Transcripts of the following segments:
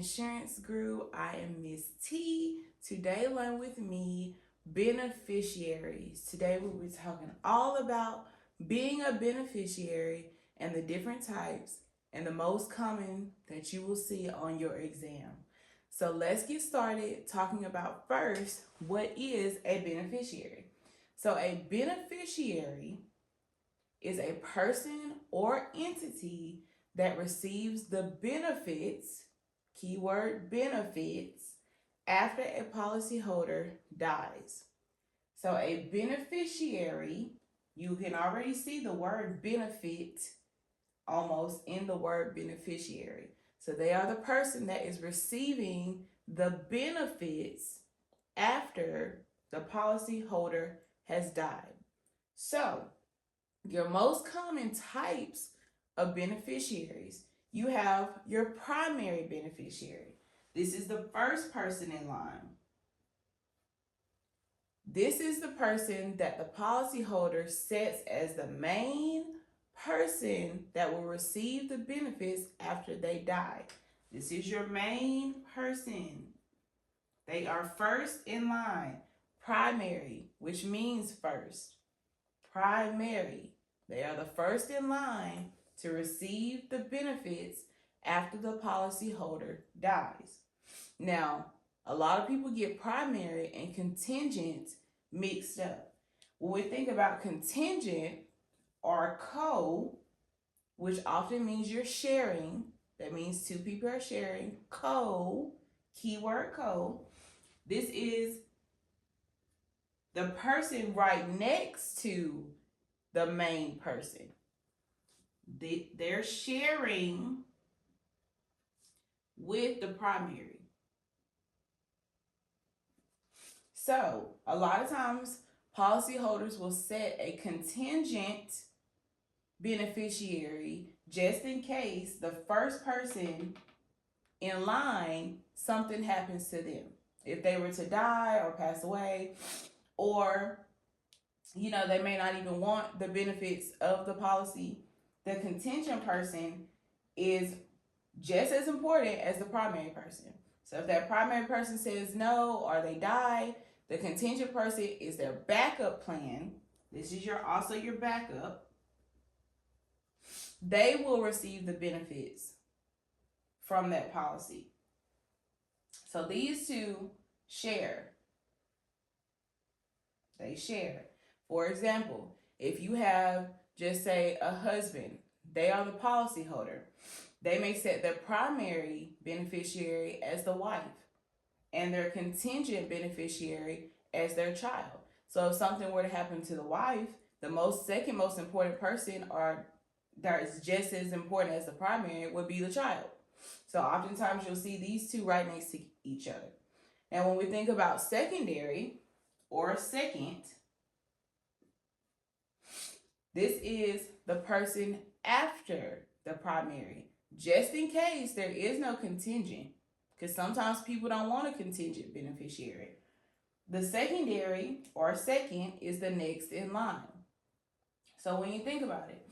Insurance Guru. I am Miss T. Today, learn with me beneficiaries. Today, we'll be talking all about being a beneficiary and the different types and the most common that you will see on your exam. So let's get started talking about first, what is a beneficiary? So a beneficiary is a person or entity that receives the benefits, keyword benefits, after a policyholder dies. So a beneficiary, you can already see the word benefit almost in the word beneficiary. So they are the person that is receiving the benefits after the policyholder has died. So your most common types of beneficiaries, you have your primary beneficiary. This is the first person in line. This is the person that the policyholder sets as the main person that will receive the benefits after they die. This is your main person. They are first in line. Primary, which means first. Primary. They are the first in line to receive the benefits after the policyholder dies. Now, a lot of people get primary and contingent mixed up. When we think about contingent or co, which often means you're sharing, that means two people are sharing, co, keyword co, this is the person right next to the main person. They're sharing with the primary. So a lot of times policyholders will set a contingent beneficiary just in case the first person in line, something happens to them. If they were to die or pass away, or they may not even want the benefits of the policy, the contingent person is just as important as the primary person. So if that primary person says no or they die, the contingent person is their backup plan. This is also your backup. They will receive the benefits from that policy. So these two share. They share. For example, if you have, just say, a husband, they are the policyholder. They may set their primary beneficiary as the wife and their contingent beneficiary as their child. So if something were to happen to the wife, the second most important person, or that is just as important as the primary, would be the child. So oftentimes you'll see these two right next to each other. And when we think about secondary or second, this is the person after the primary, just in case there is no contingent, because sometimes people don't want a contingent beneficiary. The secondary or second is the next in line. So when you think about it,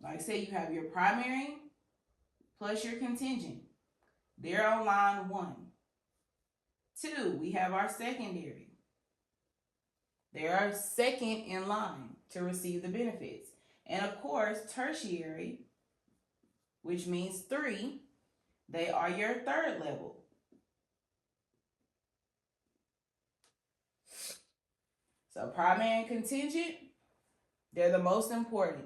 like say you have your primary plus your contingent. They're on line 1. 2, we have our secondary. They are second in line to receive the benefits. And of course, tertiary, which means 3, they are your third level. So primary and contingent, they're the most important.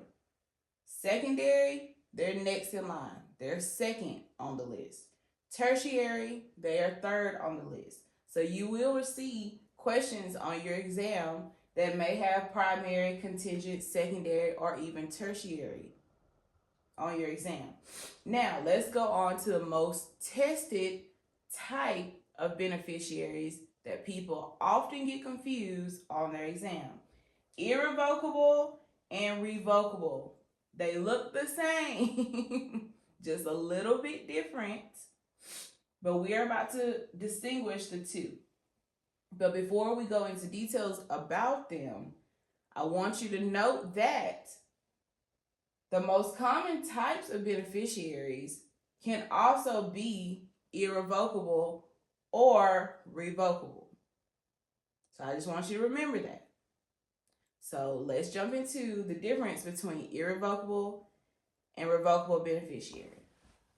Secondary, they're next in line. They're second on the list. Tertiary, they are third on the list. So you will receive questions on your exam that may have primary, contingent, secondary, or even tertiary on your exam. Now, let's go on to the most tested type of beneficiaries that people often get confused on their exam. Irrevocable and revocable. They look the same, just a little bit different, but we are about to distinguish the two. But before we go into details about them, I want you to note that the most common types of beneficiaries can also be irrevocable, or revocable. So I just want you to remember that. So let's jump into the difference between irrevocable and revocable beneficiary.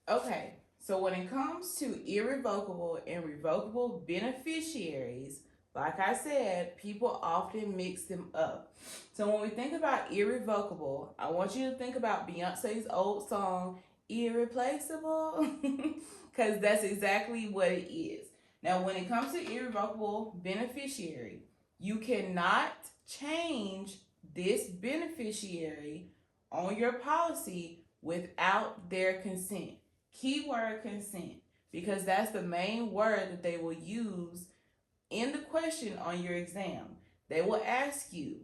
Okay, so when it comes to irrevocable and revocable beneficiaries, like I said, people often mix them up. So when we think about irrevocable, I want you to think about Beyonce's old song, Irreplaceable, because that's exactly what it is. Now, when it comes to irrevocable beneficiary, you cannot change this beneficiary on your policy without their consent. Keyword consent, because that's the main word that they will use in the question on your exam. They will ask you,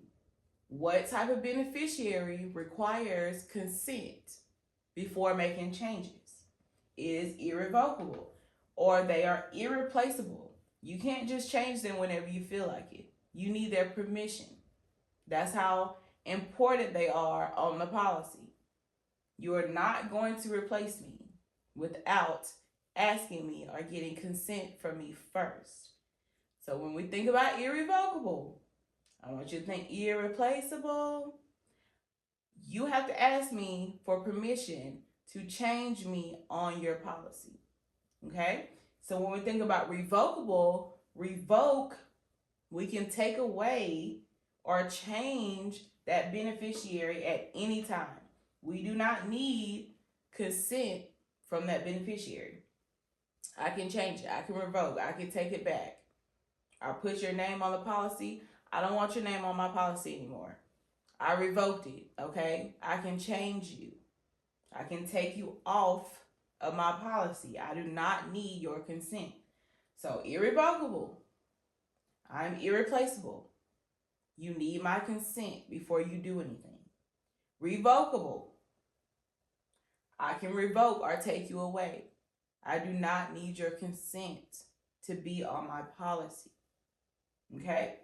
what type of beneficiary requires consent before making changes? It is irrevocable, or they are irreplaceable. You can't just change them whenever you feel like it. You need their permission. That's how important they are on the policy. You are not going to replace me without asking me or getting consent from me first. So when we think about irrevocable, I want you to think irreplaceable. You have to ask me for permission to change me on your policy. Okay? So when we think about revocable, revoke, we can take away or change that beneficiary at any time. We do not need consent from that beneficiary. I can change it. I can revoke. I can take it back. I'll put your name on the policy. I don't want your name on my policy anymore. I revoked it, okay? I can change you. I can take you off of my policy. I do not need your consent. So irrevocable. I'm irreplaceable. You need my consent before you do anything. Revocable. I can revoke or take you away. I do not need your consent to be on my policy. Okay?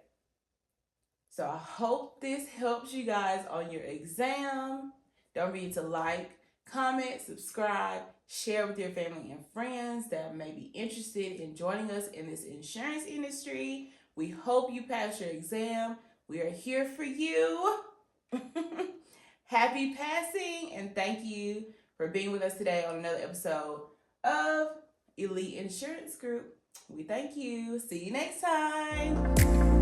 So I hope this helps you guys on your exam. Don't forget to like, comment, subscribe, share with your family and friends that may be interested in joining us in this insurance industry. We hope you pass your exam. We are here for you. Happy passing, and thank you for being with us today on another episode of Elite Insurance Group. We thank you. See you next time.